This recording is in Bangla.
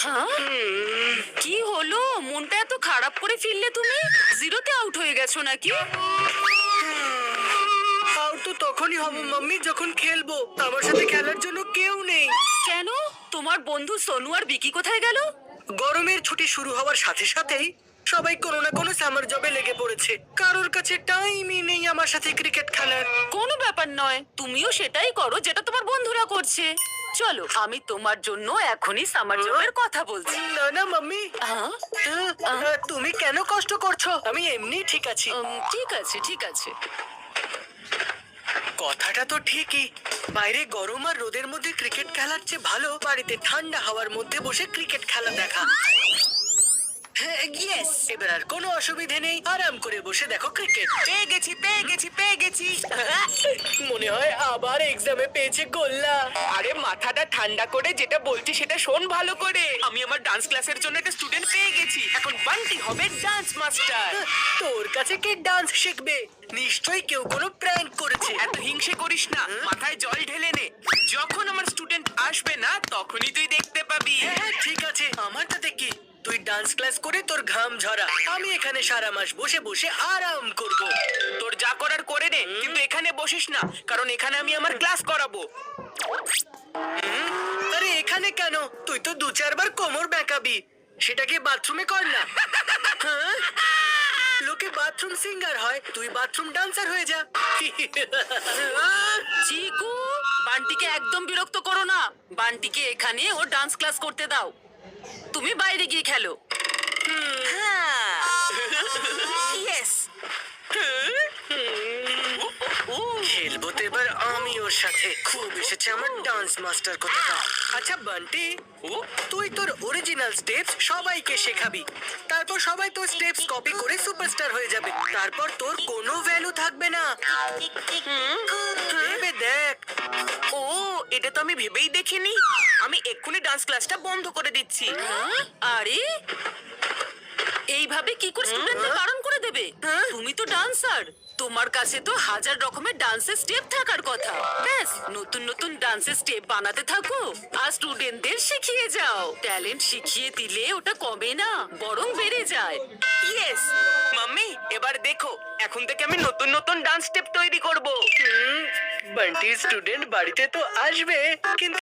হ্যাঁ, কি হলো? মনটা এত খারাপ করে ফিরলে তুমি? জিরোতে আউট হয়ে গেছো নাকি? আউট তো তখনই হব মাম্মি যখন খেলবো। আমার সাথে খেলার জন্য কেউ নেই। কেন? তোমার বন্ধু সোনু আর বিকি কোথায় গেল? গরমের ছুটি শুরু হওয়ার সাথে সাথেই সবাই কোনো না কোনো সামার জবে লেগে পড়েছে। কারোর কাছে টাইমই নেই আমার সাথে ক্রিকেট খেলার। কোনো ব্যাপার নয়, তুমিও সেটাই করো যেটা তোমার বন্ধুরা করছে। চলো, আমি তোমার জন্য এখনই সামার জবের কথা বলছি। না না মাম্মি, হ্যাঁ? তুমি কেন কষ্ট করছো? আমি এমনি ঠিক আছি। ঠিক আছে, ঠিক আছে। কথাটা তো ঠিকই। বাইরে গরম আর রোদের মধ্যে ক্রিকেট খেলার চেয়ে ভালো বাড়িতে ঠান্ডা হাওয়ার মধ্যে বসে ক্রিকেট খেলা দেখা। ইয়েস, এবার আর কোনো অসুবিধে নেই। আরাম করে বসে দেখো ক্রিকেট। পেয়ে গেছি পেয়ে গেছি পেয়ে গেছি। মনে হয় আবার এক্সামে পেয়েছে গোল্লা। আরে মাথাটা ঠান্ডা করে যেটা বলছি সেটা শোন ভালো করে। আমি আমার ডান্স ক্লাসের জন্য একটা স্টুডেন্ট পেয়ে গেছি। এখন বান্টি হবে ডান্স মাস্টার। তোর কাছে কে ডান্স শিখবে? নিশ্চয়ই কেউ কোনো প্র্যাঙ্ক করেছে। এত হিংসে করিস না, মাথায় জল ঢেলে নে। যখন আমার স্টুডেন্ট আসবে না তখনই তুই দেখতে পাবি। হ্যাঁ ঠিক আছে, আমার তাতে কি? তুই ডান্স ক্লাস করে তোর ঘাম ঝরা, আমি এখানে সারা মাস বসে বসে আরাম করব। তোর যা করার করে নে, কিন্তু এখানে বসিস না, কারণ এখানে আমি আমার ক্লাস করাবো। আরে এখানে কেন? তুই তো দু চারবার কোমর বেঁকাবি। সেটা কি বাথরুমে কর না? হ্যাঁ? লোকে বাথরুম সিঙ্গার হয়, তুই বাথরুম ডান্সার হয়ে যা। চিকু, বান্টিকে একদম বিরক্ত করো না। বান্টিকে এখানে ও ডান্স ক্লাস করতে দাও। তুমি বাইরে গিয়ে খেলো। ইয়েস। খেলবো তো এবার আমি ওর সাথে। খুব এসেছে আমার ডান্স মাস্টার কথাটা। আচ্ছা বান্টি, তুই তোর অরিজিনাল স্টেপস সবাইকে শেখাবি। তারপর সবাই তোর স্টেপস কপি করে সুপারস্টার হয়ে যাবে। তারপর তোর কোনো ভ্যালু থাকবে না। ভেবে দেখ। ও, এটা তো আমি ভেবেই দেখিনি। আমি এক্ষুনি ডান্স ক্লাসটা বন্ধ করে দিচ্ছি। আরে, এইভাবে কি করে স্টুডেন্টদের বারণ করে দেবে? তুমি তো ডান্সার, তোমার কাছে তো হাজার রকমের ডান্সের স্টেপ থাকার কথা। ব্যাস, নতুন নতুন ডান্সের স্টেপ বানাতে থাকো আর স্টুডেন্টদের শিখিয়ে যাও। ট্যালেন্ট শিখিয়ে দিলে ওটা কমে না, বরং বেড়ে যায়। ইয়েস মাম্মি, এবার দেখো, এখন থেকে আমি নতুন নতুন ডান্স স্টেপ তৈরি করব। বান্টি স্টুডেন্ট বাড়িতে তো আসবে, কিন্তু